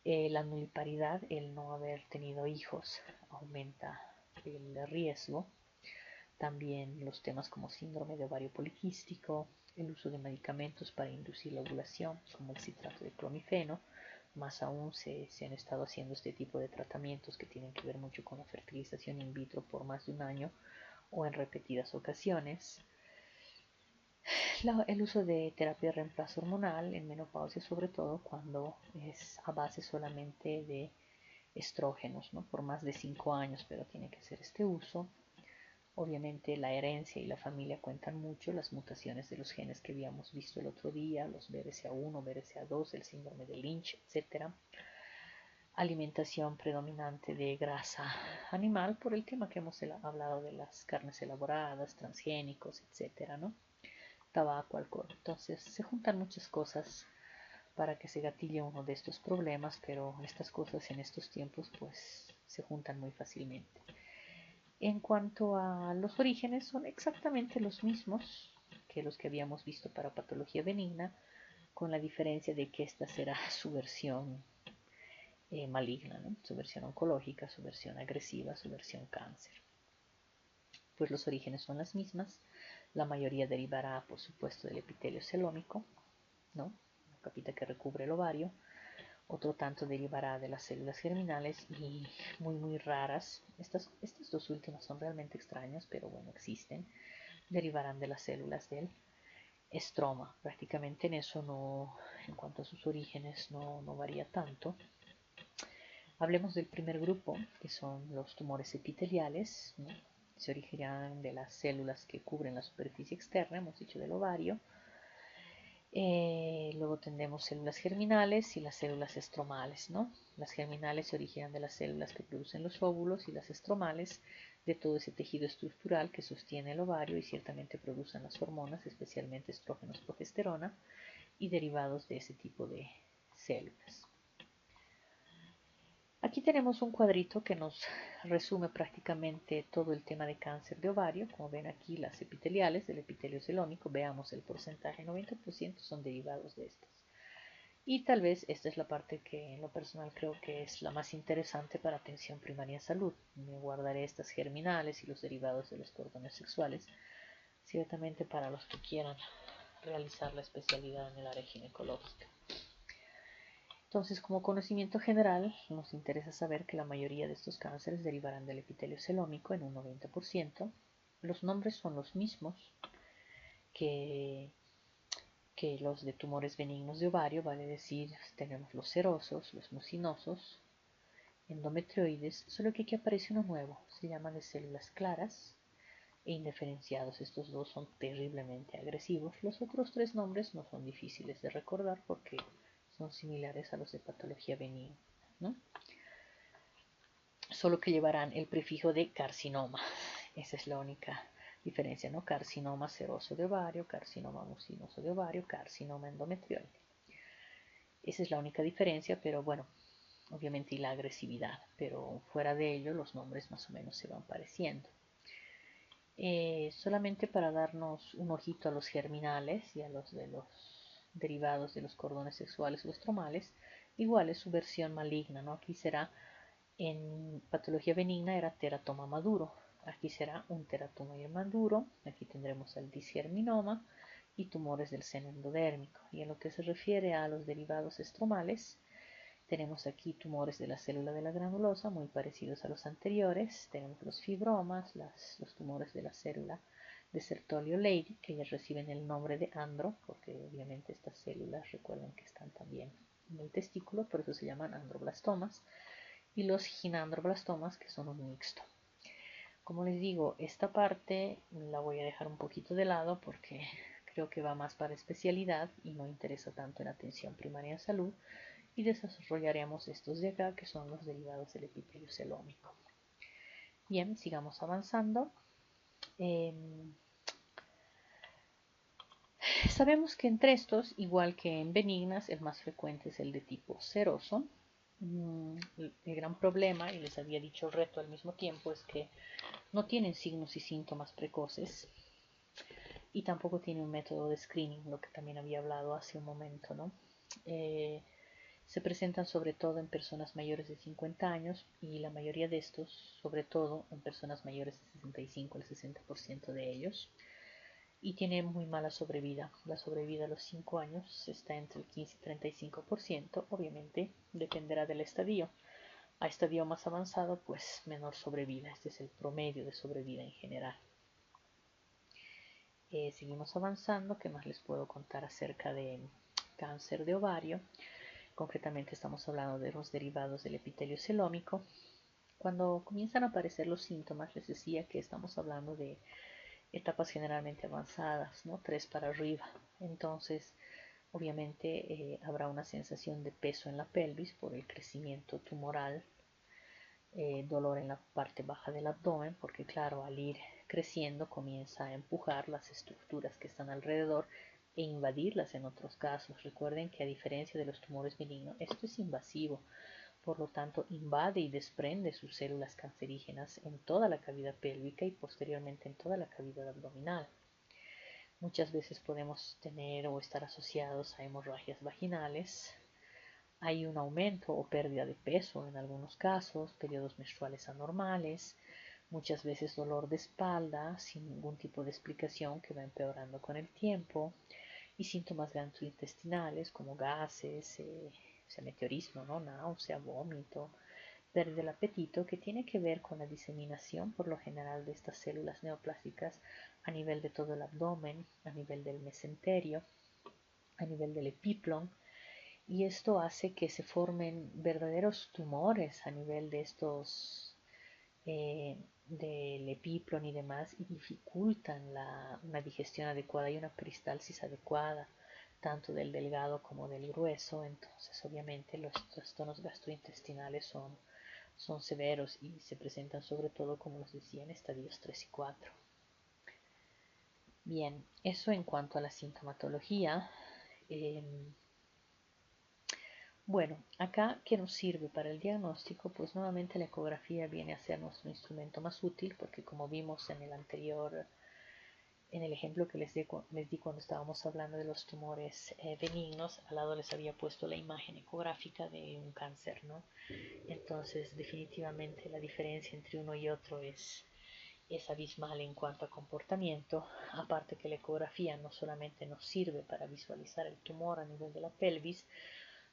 La nuliparidad, el no haber tenido hijos, aumenta el riesgo. También los temas como síndrome de ovario poliquístico, el uso de medicamentos para inducir la ovulación, como el citrato de clomifeno. Más aún se han estado haciendo este tipo de tratamientos que tienen que ver mucho con la fertilización in vitro por más de un año o en repetidas ocasiones. El uso de terapia de reemplazo hormonal en menopausia, sobre todo cuando es a base solamente de estrógenos, ¿no?, por más de 5 años, pero tiene que hacer este uso. Obviamente la herencia y la familia cuentan mucho, las mutaciones de los genes que habíamos visto el otro día, los BRCA1, BRCA2, el síndrome de Lynch, etc. Alimentación predominante de grasa animal por el tema que hemos hablado de las carnes elaboradas, transgénicos, etc., ¿no? Tabaco, alcohol. Entonces se juntan muchas cosas para que se gatille uno de estos problemas, pero estas cosas en estos tiempos pues se juntan muy fácilmente. En cuanto a los orígenes, son exactamente los mismos que los que habíamos visto para patología benigna, con la diferencia de que esta será su versión maligna, ¿no?, su versión oncológica, su versión agresiva, su versión cáncer. Pues los orígenes son las mismas. La mayoría derivará, por supuesto, del epitelio celómico, ¿no?, la capita que recubre el ovario. Otro tanto derivará de las células germinales y muy raras. Estas dos últimas son realmente extrañas, pero bueno, existen. Derivarán de las células del estroma. Prácticamente en eso no, en cuanto a sus orígenes, no varía tanto. Hablemos del primer grupo, que son los tumores epiteliales, ¿no? Se originan de las células que cubren la superficie externa, hemos dicho del ovario. Luego tendremos células germinales y las células estromales, ¿no? Las germinales se originan de las células que producen los óvulos y las estromales de todo ese tejido estructural que sostiene el ovario y ciertamente producen las hormonas, especialmente estrógenos, progesterona y derivados de ese tipo de células. Aquí tenemos un cuadrito que nos resume prácticamente todo el tema de cáncer de ovario. Como ven aquí, las epiteliales del epitelio celómico, veamos el porcentaje, 90% son derivados de estas. Y tal vez esta es la parte que en lo personal creo que es la más interesante para atención primaria en salud. Me guardaré estas germinales y los derivados de los cordones sexuales, ciertamente para los que quieran realizar la especialidad en el área ginecológica. Entonces, como conocimiento general, nos interesa saber que la mayoría de estos cánceres derivarán del epitelio celómico en un 90%. Los nombres son los mismos que los de tumores benignos de ovario, vale decir, tenemos los serosos, los mucinosos, endometrioides, solo que aquí aparece uno nuevo, se llaman de células claras, e indiferenciados. Estos dos son terriblemente agresivos. Los otros tres nombres no son difíciles de recordar porque son similares a los de patología benigna, ¿no? Solo que llevarán el prefijo de carcinoma. Esa es la única diferencia, ¿no? Carcinoma seroso de ovario, carcinoma mucinoso de ovario, carcinoma endometrioide. Esa es la única diferencia, pero bueno, obviamente y la agresividad, pero fuera de ello los nombres más o menos se van pareciendo. Solamente para darnos un ojito a los germinales y a los de los derivados de los cordones sexuales o estromales, igual es su versión maligna, ¿no? Aquí será, en patología benigna era teratoma maduro, aquí será un teratoma maduro, aquí tendremos el disgerminoma y tumores del seno endodérmico. Y en lo que se refiere a los derivados estromales, tenemos aquí tumores de la célula de la granulosa, muy parecidos a los anteriores. Tenemos los fibromas, los tumores de la célula de Sertolio Leydig, que ya reciben el nombre de andro, porque obviamente estas células, recuerden que están también en el testículo, por eso se llaman androblastomas. Y los ginandroblastomas, que son un mixto. Como les digo, esta parte la voy a dejar un poquito de lado porque creo que va más para especialidad y no interesa tanto en atención primaria en salud, y desarrollaremos estos de acá, que son los derivados del epitelio celómico. Bien, sigamos avanzando. Sabemos que entre estos, igual que en benignas, el más frecuente es el de tipo seroso. El gran problema, y les había dicho el reto al mismo tiempo, es que no tienen signos y síntomas precoces y tampoco tiene un método de screening, lo que también había hablado hace un momento, ¿no? Se presentan sobre todo en personas mayores de 50 años y la mayoría de estos, sobre todo en personas mayores de 65, el 60% de ellos, y tiene muy mala sobrevida. La sobrevida a los 5 años está entre el 15 y 35%, obviamente dependerá del estadio. A estadio más avanzado, pues menor sobrevida. Este es el promedio de sobrevida en general. Seguimos avanzando. ¿Qué más les puedo contar acerca de cáncer de ovario? Concretamente estamos hablando de los derivados del epitelio celómico. Cuando comienzan a aparecer los síntomas, les decía que estamos hablando de etapas generalmente avanzadas, ¿no? 3 para arriba. Entonces, obviamente habrá una sensación de peso en la pelvis por el crecimiento tumoral, dolor en la parte baja del abdomen, porque claro, al ir creciendo comienza a empujar las estructuras que están alrededor e invadirlas en otros casos. Recuerden que a diferencia de los tumores benignos, esto es invasivo, por lo tanto invade y desprende sus células cancerígenas en toda la cavidad pélvica y posteriormente en toda la cavidad abdominal. Muchas veces podemos tener o estar asociados a hemorragias vaginales. Hay un aumento o pérdida de peso en algunos casos, periodos menstruales anormales, muchas veces dolor de espalda sin ningún tipo de explicación que va empeorando con el tiempo, y síntomas gastrointestinales como gases, meteorismo, ¿no? Náusea, vómito, pérdida del apetito, que tiene que ver con la diseminación por lo general de estas células neoplásicas a nivel de todo el abdomen, a nivel del mesenterio, a nivel del epiplon, y esto hace que se formen verdaderos tumores a nivel de estos del epiplon y demás, y dificultan una digestión adecuada y una peristalsis adecuada tanto del delgado como del grueso. Entonces obviamente los trastornos gastrointestinales son severos y se presentan sobre todo, como les decía, en estadios 3 y 4. Bien, eso en cuanto a la sintomatología. Bueno, acá, ¿qué nos sirve para el diagnóstico? Pues nuevamente la ecografía viene a ser nuestro instrumento más útil, porque como vimos en el anterior, en el ejemplo que les di cuando estábamos hablando de los tumores benignos, al lado les había puesto la imagen ecográfica de un cáncer, ¿no? Entonces, definitivamente la diferencia entre uno y otro es abismal en cuanto a comportamiento, aparte que la ecografía no solamente nos sirve para visualizar el tumor a nivel de la pelvis,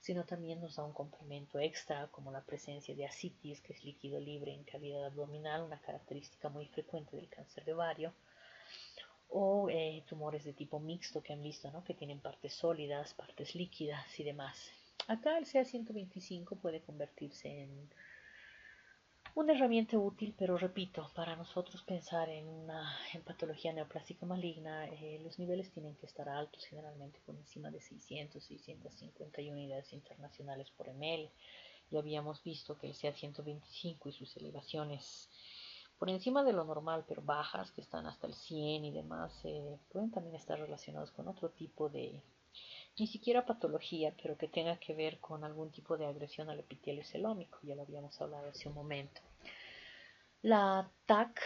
sino también nos da un complemento extra como la presencia de ascitis, que es líquido libre en cavidad abdominal, una característica muy frecuente del cáncer de ovario, o tumores de tipo mixto que han visto, ¿no? Que tienen partes sólidas, partes líquidas y demás. Acá el CA125 puede convertirse Una herramienta útil, pero repito, para nosotros pensar en patología neoplástica maligna, los niveles tienen que estar altos, generalmente por encima de 600, 650 unidades internacionales por ml. Ya habíamos visto que el CA 125 y sus elevaciones por encima de lo normal, pero bajas, que están hasta el 100 y demás, pueden también estar relacionados con otro tipo de, ni siquiera patología, pero que tenga que ver con algún tipo de agresión al epitelio celómico. Ya lo habíamos hablado hace un momento. La TAC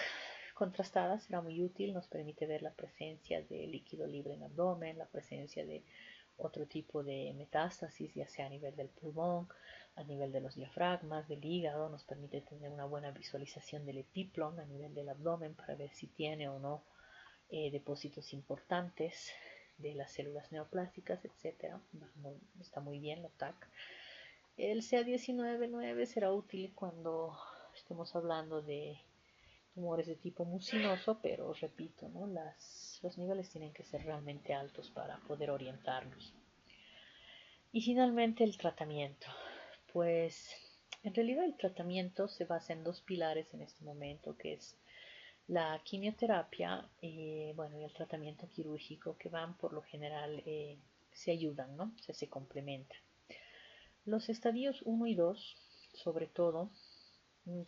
contrastada será muy útil, nos permite ver la presencia de líquido libre en el abdomen, la presencia de otro tipo de metástasis, ya sea a nivel del pulmón, a nivel de los diafragmas, del hígado, nos permite tener una buena visualización del epiplon a nivel del abdomen para ver si tiene o no depósitos importantes de las células neoplásticas, etc. Está muy bien la TAC. El CA19-9 será útil cuando estemos hablando de tumores de tipo mucinoso, pero repito, ¿no? Los niveles tienen que ser realmente altos para poder orientarnos. Y finalmente el tratamiento. Pues en realidad el tratamiento se basa en dos pilares en este momento, que es la quimioterapia bueno, y el tratamiento quirúrgico, que van por lo general, se ayudan, ¿no? Se complementan. Los estadios 1 y 2, sobre todo,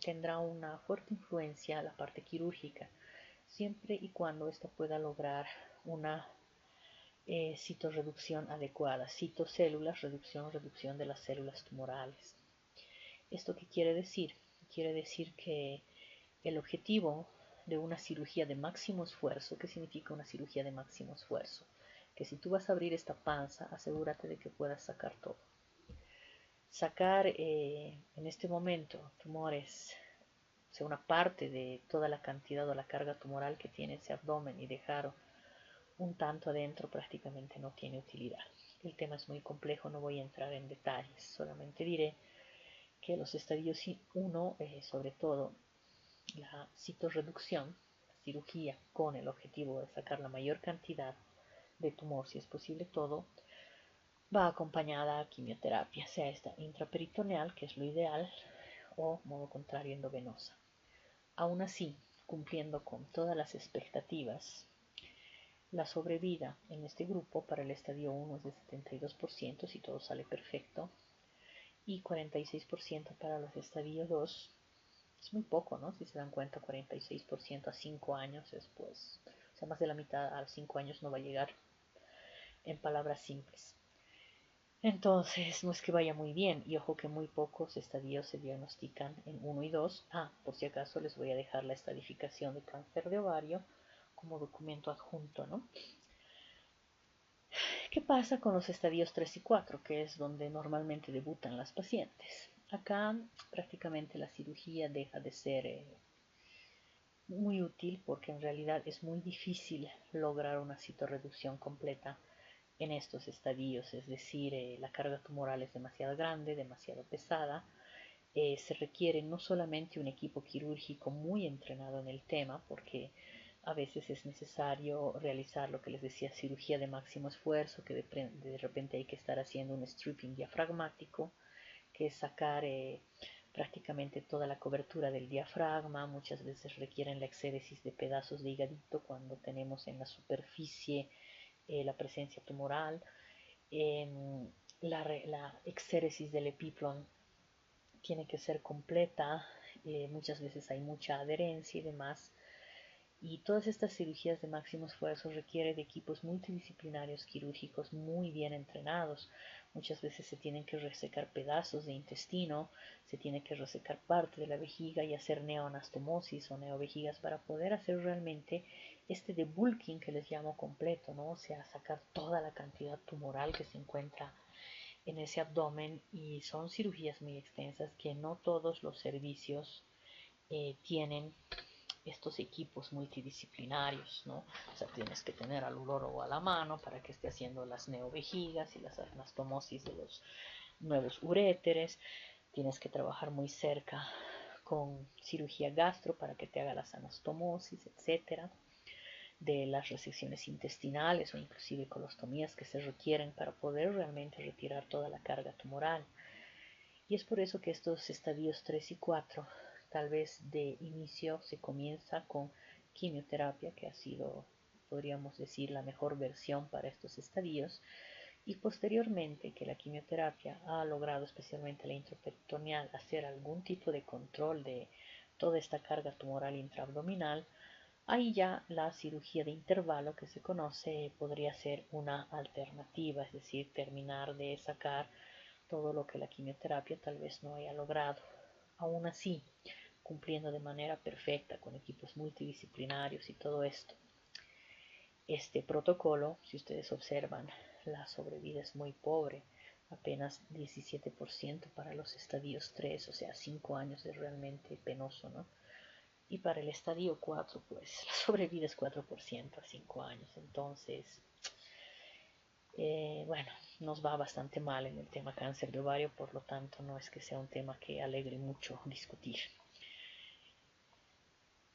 tendrá una fuerte influencia la parte quirúrgica, siempre y cuando ésta pueda lograr una citorreducción adecuada, citocélulas, reducción de las células tumorales. ¿Esto qué quiere decir? Quiere decir que el objetivo de una cirugía de máximo esfuerzo, ¿qué significa una cirugía de máximo esfuerzo? Que si tú vas a abrir esta panza, asegúrate de que puedas sacar todo. Sacar en este momento tumores, o sea, una parte de toda la cantidad o la carga tumoral que tiene ese abdomen y dejar un tanto adentro prácticamente no tiene utilidad. El tema es muy complejo, no voy a entrar en detalles, solamente diré que los estadios 1, sobre todo la citorreducción, la cirugía con el objetivo de sacar la mayor cantidad de tumor, si es posible todo, va acompañada a quimioterapia, sea esta intraperitoneal, que es lo ideal, o modo contrario endovenosa. Aún así, cumpliendo con todas las expectativas, la sobrevida en este grupo para el estadio 1 es de 72% si todo sale perfecto, y 46% para los estadios 2. Es muy poco, ¿no? Si se dan cuenta, 46% a 5 años es, pues, o sea, más de la mitad a 5 años no va a llegar, en palabras simples. Entonces, no es que vaya muy bien, y ojo que muy pocos estadios se diagnostican en 1 y 2. Por si acaso les voy a dejar la estadificación de cáncer de ovario como documento adjunto, ¿no? ¿Qué pasa con los estadios 3 y 4, que es donde normalmente debutan las pacientes? Acá prácticamente la cirugía deja de ser muy útil porque en realidad es muy difícil lograr una citorreducción completa en estos estadios, es decir, la carga tumoral es demasiado grande, demasiado pesada, se requiere no solamente un equipo quirúrgico muy entrenado en el tema, porque a veces es necesario realizar lo que les decía, cirugía de máximo esfuerzo, que de repente hay que estar haciendo un stripping diafragmático, que es sacar prácticamente toda la cobertura del diafragma. Muchas veces requieren la exéresis de pedazos de hígado cuando tenemos en la superficie la presencia tumoral. La exéresis del epiplon tiene que ser completa, muchas veces hay mucha adherencia y demás. Y todas estas cirugías de máximo esfuerzo requieren de equipos multidisciplinarios quirúrgicos muy bien entrenados. Muchas veces se tienen que resecar pedazos de intestino, se tiene que resecar parte de la vejiga y hacer neoanastomosis o neovejigas para poder hacer realmente este debulking que les llamo completo, ¿no? O sea, sacar toda la cantidad tumoral que se encuentra en ese abdomen, y son cirugías muy extensas que no todos los servicios tienen estos equipos multidisciplinarios, ¿no? O sea, tienes que tener al urólogo a la mano para que esté haciendo las neovejigas y las anastomosis de los nuevos uréteres. Tienes que trabajar muy cerca con cirugía gastro para que te haga las anastomosis, etcétera, de las resecciones intestinales o inclusive colostomías que se requieren para poder realmente retirar toda la carga tumoral. Y es por eso que estos estadios 3 y 4 tal vez de inicio se comienza con quimioterapia, que ha sido, podríamos decir, la mejor versión para estos estadios, y posteriormente que la quimioterapia ha logrado, especialmente la intraperitoneal, hacer algún tipo de control de toda esta carga tumoral intraabdominal, ahí ya la cirugía de intervalo que se conoce podría ser una alternativa, es decir, terminar de sacar todo lo que la quimioterapia tal vez no haya logrado. Aún así, cumpliendo de manera perfecta con equipos multidisciplinarios y todo esto. Este protocolo, si ustedes observan, la sobrevida es muy pobre, apenas 17% para los estadios 3, o sea, 5 años es realmente penoso, ¿no? Y para el estadio 4, pues la sobrevida es 4% a 5 años. Entonces, bueno, nos va bastante mal en el tema cáncer de ovario, por lo tanto no es que sea un tema que alegre mucho discutir.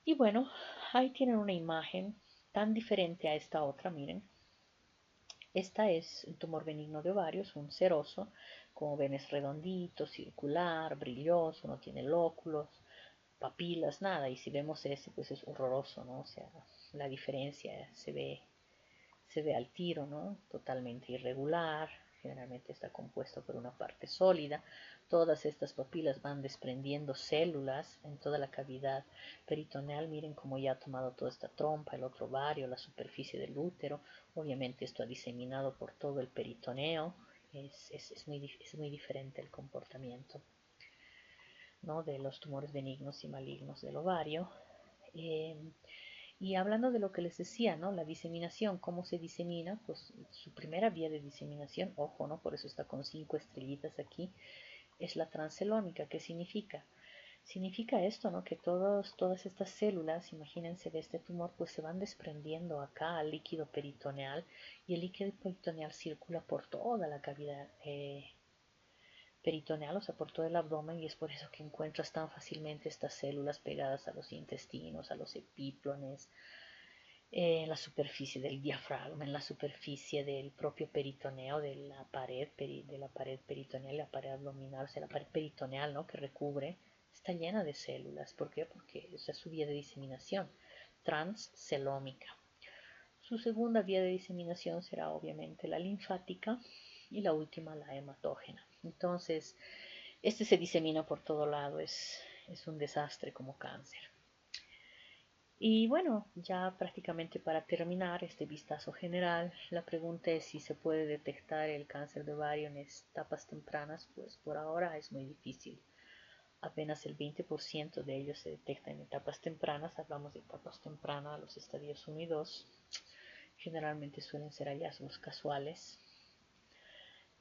Y bueno, ahí tienen una imagen tan diferente a esta otra, miren. Esta es un tumor benigno de ovarios, un seroso, como ven es redondito, circular, brilloso, no tiene lóculos, papilas, nada. Y si vemos ese, pues es horroroso, ¿no? O sea, la diferencia se ve al tiro, ¿no? Totalmente irregular, generalmente está compuesto por una parte sólida. Todas estas papilas van desprendiendo células en toda la cavidad peritoneal. Miren cómo ya ha tomado toda esta trompa, el otro ovario, la superficie del útero. Obviamente esto ha diseminado por todo el peritoneo. Es muy diferente el comportamiento, ¿no?, de los tumores benignos y malignos del ovario. Y hablando de lo que les decía, ¿no? La diseminación, ¿cómo se disemina? Pues su primera vía de diseminación, ojo, ¿no? Por eso está con 5 estrellitas aquí, es la transcelómica. ¿Qué significa? Significa esto, ¿no? Que todas estas células, imagínense, de este tumor, pues se van desprendiendo acá al líquido peritoneal, y el líquido peritoneal circula por toda la cavidad peritoneal, o sea, por todo el abdomen, y es por eso que encuentras tan fácilmente estas células pegadas a los intestinos, a los epíplones, en la superficie del diafragma, en la superficie del propio peritoneo, de la pared peritoneal, la pared abdominal, o sea, la pared peritoneal, ¿no?, que recubre, está llena de células. ¿Por qué? Porque esa es su vía de diseminación transcelómica. Su segunda vía de diseminación será obviamente la linfática, y la última la hematógena. Entonces, este se disemina por todo lado, es un desastre como cáncer. Y bueno, ya prácticamente para terminar este vistazo general, la pregunta es si se puede detectar el cáncer de ovario en etapas tempranas. Pues por ahora es muy difícil. Apenas el 20% de ellos se detecta en etapas tempranas. Hablamos de etapas tempranas, los estadios 1 y 2. Generalmente suelen ser hallazgos casuales.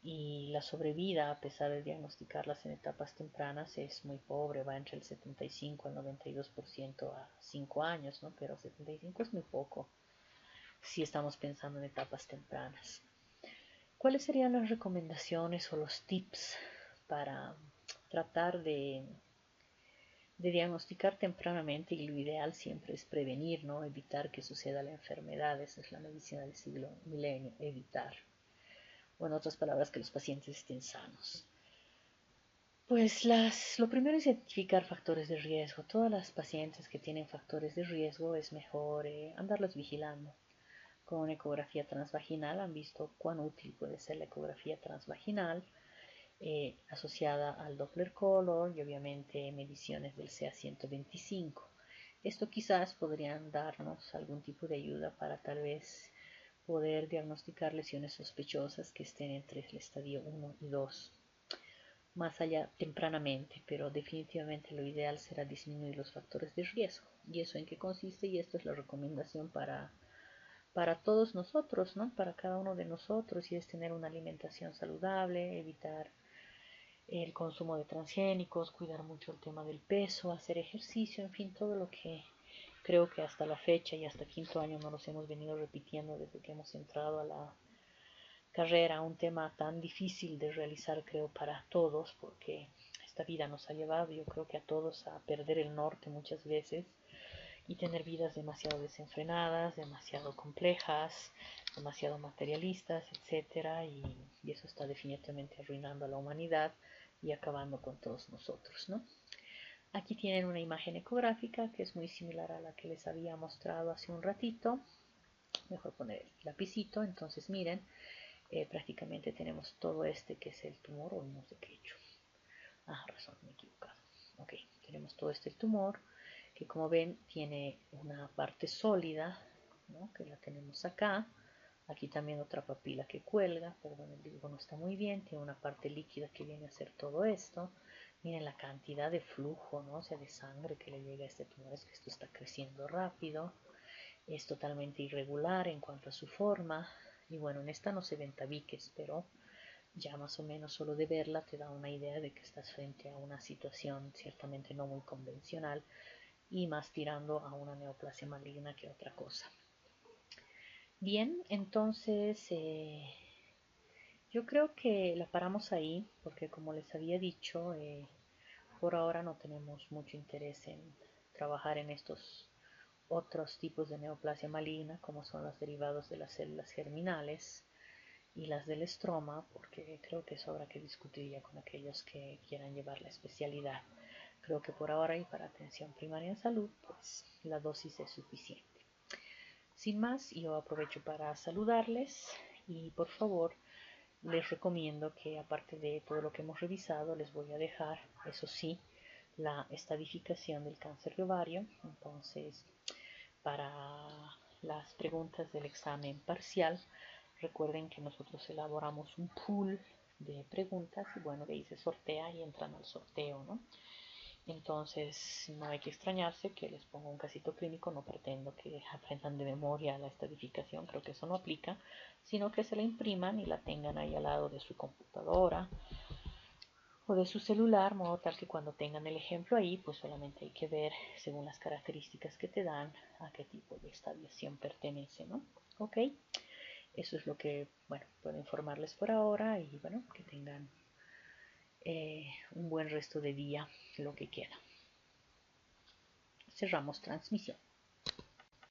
Y la sobrevida, a pesar de diagnosticarlas en etapas tempranas, es muy pobre, va entre el 75 al 92% a 5 años, ¿no? Pero 75 es muy poco si estamos pensando en etapas tempranas. ¿Cuáles serían las recomendaciones o los tips para tratar de diagnosticar tempranamente? Y lo ideal siempre es prevenir, ¿no? Evitar que suceda la enfermedad. Esa es la medicina del siglo milenio, evitar. O en otras palabras, que los pacientes estén sanos. Pues lo primero es identificar factores de riesgo. Todas las pacientes que tienen factores de riesgo es mejor andarlas vigilando. Con una ecografía transvaginal han visto cuán útil puede ser la ecografía transvaginal, asociada al Doppler Color y obviamente mediciones del CA125. Esto quizás podrían darnos algún tipo de ayuda para tal vez poder diagnosticar lesiones sospechosas que estén entre el estadio 1 y 2 más allá tempranamente, pero definitivamente lo ideal será disminuir los factores de riesgo. ¿Y eso en qué consiste? Y esto es la recomendación para todos nosotros, ¿no? Para cada uno de nosotros, y es tener una alimentación saludable, evitar el consumo de transgénicos, cuidar mucho el tema del peso, hacer ejercicio, en fin, todo lo que creo que hasta la fecha y hasta quinto año no los hemos venido repitiendo desde que hemos entrado a la carrera, un tema tan difícil de realizar, creo, para todos, porque esta vida nos ha llevado, yo creo que a todos, a perder el norte muchas veces y tener vidas demasiado desenfrenadas, demasiado complejas, demasiado materialistas, etcétera, y eso está definitivamente arruinando a la humanidad y acabando con todos nosotros, ¿no? Aquí tienen una imagen ecográfica que es muy similar a la que les había mostrado hace un ratito. Mejor poner el lapicito. Entonces miren, prácticamente tenemos todo este que es el tumor, o no sé qué he hecho. Ah, razón, me he equivocado. Ok, tenemos todo este tumor que, como ven, tiene una parte sólida, ¿no?, que la tenemos acá. Aquí también otra papila que cuelga, perdón, el dibujo no está muy bien. Tiene una parte líquida que viene a hacer todo esto. Miren la cantidad de flujo, ¿no?, o sea, de sangre que le llega a este tumor. Es que esto está creciendo rápido. Es totalmente irregular en cuanto a su forma. Y bueno, en esta no se ven tabiques, pero ya más o menos solo de verla te da una idea de que estás frente a una situación ciertamente no muy convencional y más tirando a una neoplasia maligna que otra cosa. Bien, entonces yo creo que la paramos ahí porque, como les había dicho, por ahora no tenemos mucho interés en trabajar en estos otros tipos de neoplasia maligna, como son los derivados de las células germinales y las del estroma, porque creo que eso habrá que discutir ya con aquellos que quieran llevar la especialidad. Creo que por ahora y para atención primaria en salud, pues la dosis es suficiente. Sin más, yo aprovecho para saludarles y, por favor, les recomiendo que, aparte de todo lo que hemos revisado, les voy a dejar, eso sí, la estadificación del cáncer de ovario. Entonces, para las preguntas del examen parcial, recuerden que nosotros elaboramos un pool de preguntas y bueno, de ahí se sortea y entran al sorteo, ¿no? Entonces no hay que extrañarse que les ponga un casito clínico. No pretendo que aprendan de memoria la estadificación, creo que eso no aplica, sino que se la impriman y la tengan ahí al lado de su computadora o de su celular, modo tal que cuando tengan el ejemplo ahí, pues solamente hay que ver, según las características que te dan, a qué tipo de estadiación pertenece, ¿no? Ok, eso es lo que, bueno, puedo informarles por ahora y bueno, que tengan un buen resto de día, lo que queda. Cerramos transmisión.